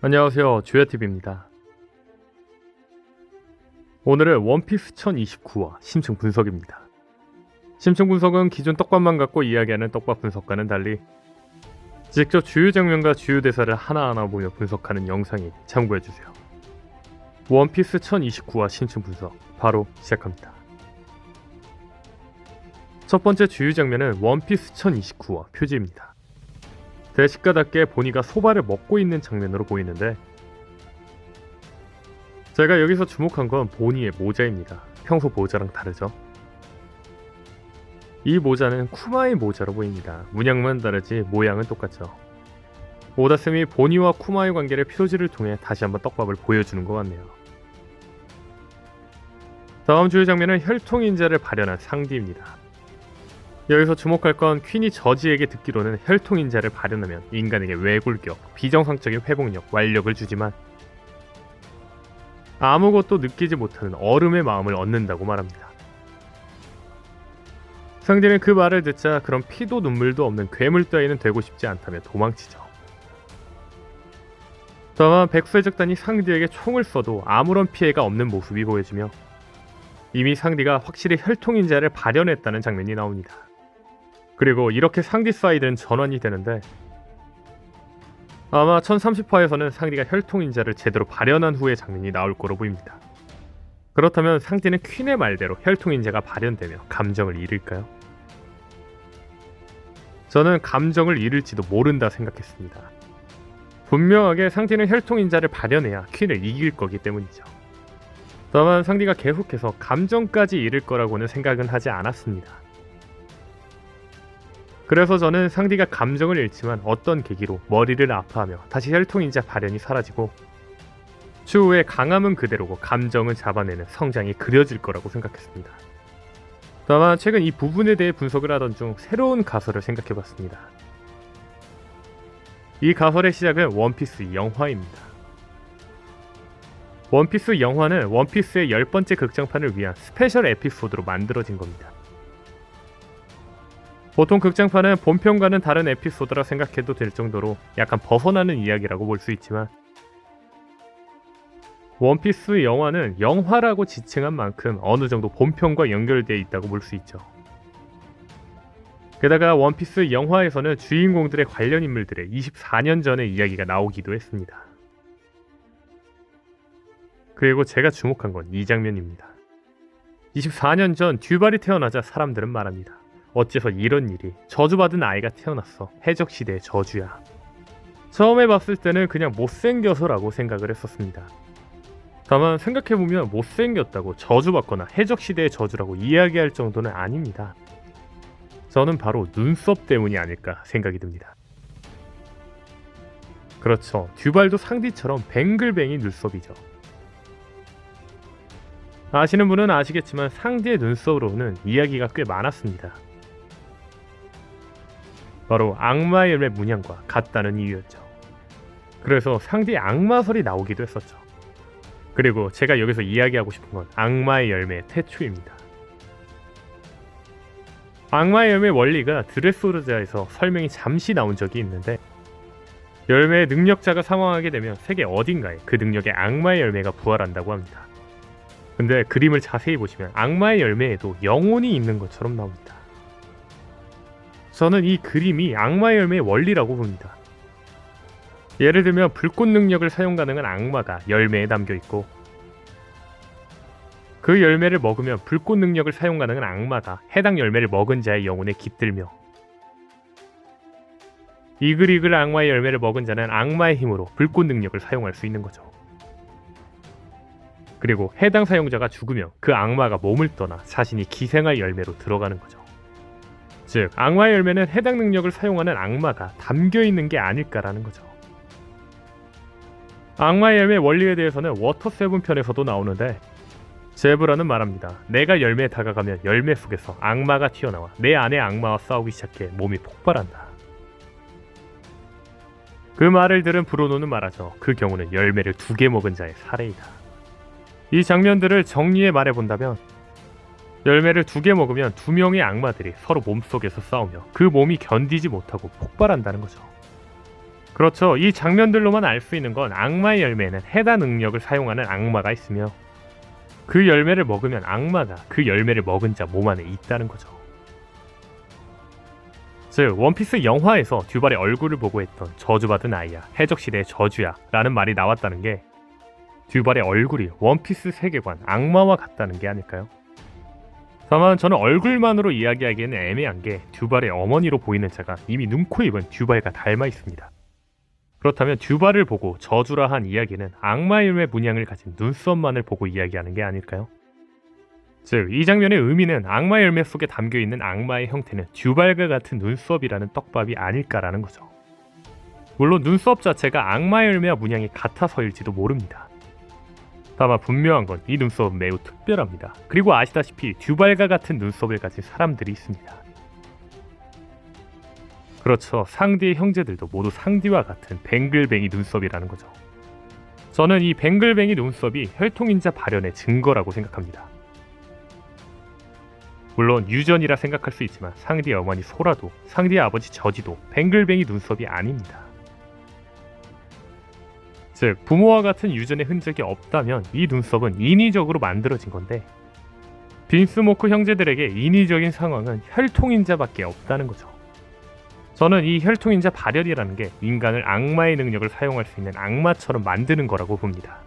안녕하세요, 주야TV입니다. 오늘은 원피스 1029화 심층 분석입니다. 심층 분석은 기존 떡밥만 갖고 이야기하는 떡밥 분석과는 달리 직접 주요 장면과 주요 대사를 하나하나 보며 분석하는 영상이니 참고해주세요. 원피스 1029화 심층 분석 바로 시작합니다. 첫 번째 주요 장면은 원피스 1029화 표지입니다. 대식가답게 보니가 소바를 먹고 있는 장면으로 보이는데, 제가 여기서 주목한 건 보니의 모자입니다. 평소 모자랑 다르죠? 이 모자는 쿠마의 모자로 보입니다. 문양만 다르지 모양은 똑같죠. 오다쌤이 보니와 쿠마의 관계를 표지를 통해 다시 한번 떡밥을 보여주는 것 같네요. 다음 주요 장면은 혈통인자를 발현한 상디입니다. 여기서 주목할 건 퀸이 저지에게 듣기로는 혈통인자를 발현하면 인간에게 외굴격, 비정상적인 회복력, 완력을 주지만 아무것도 느끼지 못하는 얼음의 마음을 얻는다고 말합니다. 상디는 그 말을 듣자 그런 피도 눈물도 없는 괴물 따위는 되고 싶지 않다며 도망치죠. 다만 백수의적단이 상디에게 총을 써도 아무런 피해가 없는 모습이 보여지며 이미 상디가 확실히 혈통인자를 발현했다는 장면이 나옵니다. 그리고 이렇게 상디 사이드는 전환이 되는데, 아마 1030화에서는 상디가 혈통인자를 제대로 발현한 후의 장면이 나올 거로 보입니다. 그렇다면 상디는 퀸의 말대로 혈통인자가 발현되며 감정을 잃을까요? 저는 감정을 잃을지도 모른다 생각했습니다. 분명하게 상디는 혈통인자를 발현해야 퀸을 이길 거기 때문이죠. 다만 상디가 계속해서 감정까지 잃을 거라고는 생각은 하지 않았습니다. 그래서 저는 상디가 감정을 잃지만 어떤 계기로 머리를 아파하며 다시 혈통인자 발현이 사라지고 추후에 강함은 그대로고 감정은 잡아내는 성장이 그려질 거라고 생각했습니다. 다만 최근 이 부분에 대해 분석을 하던 중 새로운 가설을 생각해봤습니다. 이 가설의 시작은 원피스 영화입니다. 원피스 영화는 원피스의 10번째 극장판을 위한 스페셜 에피소드로 만들어진 겁니다. 보통 극장판은 본편과는 다른 에피소드라 생각해도 될 정도로 약간 벗어나는 이야기라고 볼 수 있지만, 원피스 영화는 영화라고 지칭한 만큼 어느 정도 본편과 연결되어 있다고 볼 수 있죠. 게다가 원피스 영화에서는 주인공들의 관련 인물들의 24년 전의 이야기가 나오기도 했습니다. 그리고 제가 주목한 건 이 장면입니다. 24년 전 듀발이 태어나자 사람들은 말합니다. 어째서 이런 일이, 저주받은 아이가 태어났어. 해적시대의 저주야. 처음에 봤을 때는 그냥 못생겨서라고 생각을 했었습니다. 다만 생각해보면 못생겼다고 저주받거나 해적시대의 저주라고 이야기할 정도는 아닙니다. 저는 바로 눈썹 때문이 아닐까 생각이 듭니다. 그렇죠, 듀발도 상디처럼 뱅글뱅이 눈썹이죠. 아시는 분은 아시겠지만 상디의 눈썹으로는 이야기가 꽤 많았습니다. 바로 악마의 열매 문양과 같다는 이유였죠. 그래서 상디의 악마설이 나오기도 했었죠. 그리고 제가 여기서 이야기하고 싶은 건 악마의 열매의 태초입니다. 악마의 열매 원리가 드레스로자에서 설명이 잠시 나온 적이 있는데, 열매의 능력자가 사망하게 되면 세계 어딘가에 그 능력의 악마의 열매가 부활한다고 합니다. 근데 그림을 자세히 보시면 악마의 열매에도 영혼이 있는 것처럼 나옵니다. 저는 이 그림이 악마의 열매의 원리라고 봅니다. 예를 들면 불꽃 능력을 사용 가능한 악마가 열매에 담겨있고, 그 열매를 먹으면 불꽃 능력을 사용 가능한 악마가 해당 열매를 먹은 자의 영혼에 깃들며, 이글이글 악마의 열매를 먹은 자는 악마의 힘으로 불꽃 능력을 사용할 수 있는 거죠. 그리고 해당 사용자가 죽으면 그 악마가 몸을 떠나 자신이 기생할 열매로 들어가는 거죠. 즉, 악마의 열매는 해당 능력을 사용하는 악마가 담겨있는 게 아닐까라는 거죠. 악마의 열매 원리에 대해서는 워터7 편에서도 나오는데, 제브라는 말합니다. 내가 열매에 다가가면 열매 속에서 악마가 튀어나와 내 안의 악마와 싸우기 시작해 몸이 폭발한다. 그 말을 들은 브로노는 말하죠. 그 경우는 열매를 2개 먹은 자의 사례이다. 이 장면들을 정리해 말해본다면, 열매를 2개 먹으면 2명의 악마들이 서로 몸속에서 싸우며 그 몸이 견디지 못하고 폭발한다는 거죠. 그렇죠. 이 장면들로만 알 수 있는 건 악마의 열매에는 해당 능력을 사용하는 악마가 있으며 그 열매를 먹으면 악마가 그 열매를 먹은 자 몸 안에 있다는 거죠. 즉 원피스 영화에서 듀발의 얼굴을 보고 했던 저주받은 아이야, 해적시대의 저주야 라는 말이 나왔다는 게 듀발의 얼굴이 원피스 세계관 악마와 같다는 게 아닐까요? 다만 저는 얼굴만으로 이야기하기에는 애매한 게 듀발의 어머니로 보이는 자가 이미 눈, 코, 입은 듀발과 닮아 있습니다. 그렇다면 듀발을 보고 저주라 한 이야기는 악마의 열매 문양을 가진 눈썹만을 보고 이야기하는 게 아닐까요? 즉, 이 장면의 의미는 악마의 열매 속에 담겨있는 악마의 형태는 듀발과 같은 눈썹이라는 떡밥이 아닐까라는 거죠. 물론 눈썹 자체가 악마의 열매와 문양이 같아서일지도 모릅니다. 다만 분명한 건 이 눈썹은 매우 특별합니다. 그리고 아시다시피 듀발과 같은 눈썹을 가진 사람들이 있습니다. 그렇죠. 상디의 형제들도 모두 상디와 같은 뱅글뱅이 눈썹이라는 거죠. 저는 이 뱅글뱅이 눈썹이 혈통인자 발현의 증거라고 생각합니다. 물론 유전이라 생각할 수 있지만 상디의 어머니 소라도 상디의 아버지 저지도 뱅글뱅이 눈썹이 아닙니다. 즉 부모와 같은 유전의 흔적이 없다면 이 눈썹은 인위적으로 만들어진 건데 빈스모크 형제들에게 인위적인 상황은 혈통인자밖에 없다는 거죠. 저는 이 혈통인자 발현이라는 게 인간을 악마의 능력을 사용할 수 있는 악마처럼 만드는 거라고 봅니다.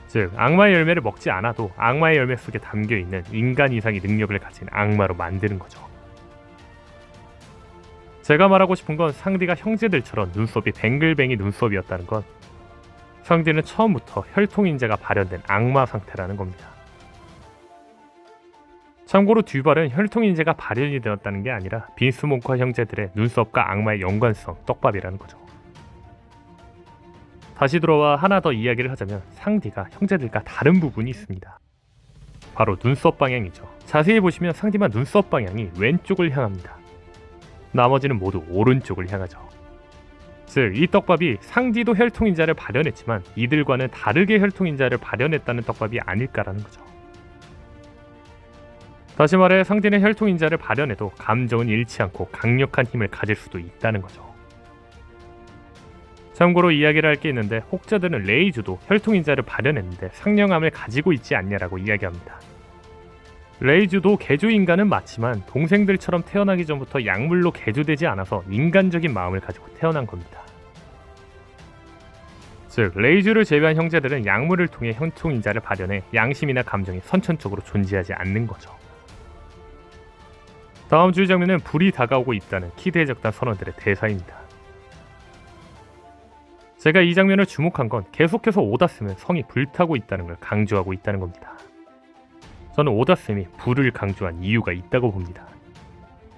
즉 악마의 열매를 먹지 않아도 악마의 열매 속에 담겨있는 인간 이상의 능력을 가진 악마로 만드는 거죠. 제가 말하고 싶은 건 상디가 형제들처럼 눈썹이 뱅글뱅이 눈썹이었다는 건 상디는 처음부터 혈통인자가 발현된 악마 상태라는 겁니다. 참고로 듀발은 혈통인자가 발현이 되었다는 게 아니라 빈스모크와 형제들의 눈썹과 악마의 연관성 떡밥이라는 거죠. 다시 돌아와 하나 더 이야기를 하자면 상디가 형제들과 다른 부분이 있습니다. 바로 눈썹 방향이죠. 자세히 보시면 상디만 눈썹 방향이 왼쪽을 향합니다. 나머지는 모두 오른쪽을 향하죠. 즉 이 떡밥이 상디도 혈통인자를 발현했지만 이들과는 다르게 혈통인자를 발현했다는 떡밥이 아닐까라는 거죠. 다시 말해 상디는 혈통인자를 발현해도 감정은 잃지 않고 강력한 힘을 가질 수도 있다는 거죠. 참고로 이야기를 할 게 있는데 혹자들은 레이즈도 혈통인자를 발현했는데 상냥함을 가지고 있지 않냐라고 이야기합니다. 레이즈도 개조인간은 맞지만 동생들처럼 태어나기 전부터 약물로 개조되지 않아서 인간적인 마음을 가지고 태어난 겁니다. 즉 레이즈를 제외한 형제들은 약물을 통해 혈통인자를 발현해 양심이나 감정이 선천적으로 존재하지 않는 거죠. 다음 주의 장면은 불이 다가오고 있다는 키드의 적단 선원들의 대사입니다. 제가 이 장면을 주목한 건 계속해서 오다쌤은 성이 불타고 있다는 걸 강조하고 있다는 겁니다. 저는 오다쌤이 불을 강조한 이유가 있다고 봅니다.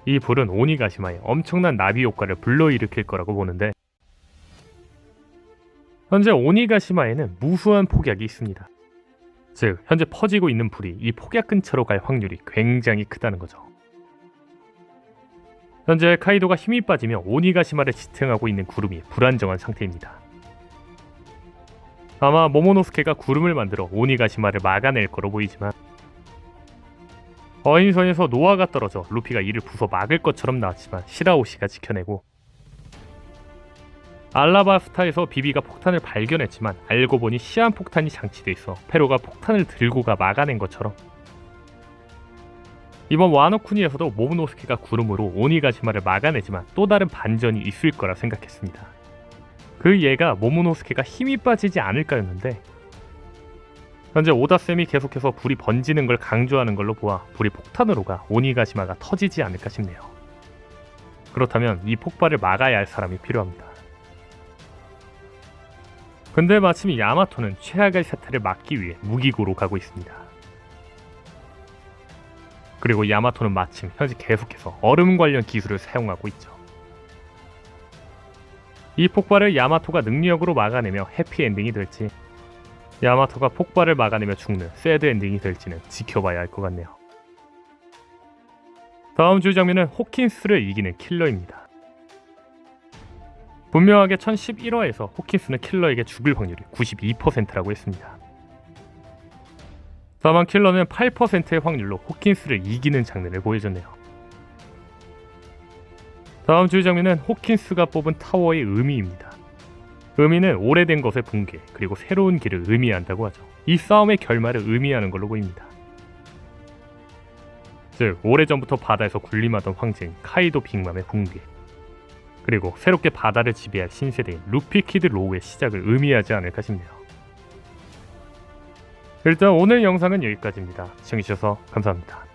이 불은 오니가시마의 엄청난 나비 효과를 불러일으킬 거라고 보는데 현재 오니가시마에는 무수한 폭약이 있습니다. 즉 현재 퍼지고 있는 불이 이 폭약 근처로 갈 확률이 굉장히 크다는 거죠. 현재 카이도가 힘이 빠지며 오니가시마를 지탱하고 있는 구름이 불안정한 상태입니다. 아마 모모노스케가 구름을 만들어 오니가시마를 막아낼 거로 보이지만 어인선에서 노아가 떨어져 루피가 이를 부숴 막을 것처럼 나왔지만 시라오시가 지켜내고 알라바스타에서 비비가 폭탄을 발견했지만 알고 보니 시한폭탄이 장치돼 있어 페로가 폭탄을 들고 가 막아낸 것처럼 이번 와노쿠니에서도 모모노스케가 구름으로 오니가시마를 막아내지만 또 다른 반전이 있을 거라 생각했습니다. 그 예가 모모노스케가 힘이 빠지지 않을까였는데 현재 오다쌤이 계속해서 불이 번지는 걸 강조하는 걸로 보아 불이 폭탄으로 가 오니가시마가 터지지 않을까 싶네요. 그렇다면 이 폭발을 막아야 할 사람이 필요합니다. 근데 마침 야마토는 최악의 사태를 막기 위해 무기고로 가고 있습니다. 그리고 야마토는 마침 현재 계속해서 얼음 관련 기술을 사용하고 있죠. 이 폭발을 야마토가 능력으로 막아내며 해피엔딩이 될지 야마토가 폭발을 막아내며 죽는 새드엔딩이 될지는 지켜봐야 할 것 같네요. 다음 주 장면은 호킨스를 이기는 킬러입니다. 분명하게 1011화에서 호킨스는 킬러에게 죽을 확률이 92%라고 했습니다. 다만 킬러는 8%의 확률로 호킨스를 이기는 장면을 보여줬네요. 다음 주의 장면은 호킨스가 뽑은 타워의 의미입니다. 의미는 오래된 것의 붕괴, 그리고 새로운 길을 의미한다고 하죠. 이 싸움의 결말을 의미하는 걸로 보입니다. 즉, 오래전부터 바다에서 군림하던 황제인 카이도 빅맘의 붕괴, 그리고 새롭게 바다를 지배할 신세대인 루피 키드 로우의 시작을 의미하지 않을까 싶네요. 일단 오늘 영상은 여기까지입니다. 시청해주셔서 감사합니다.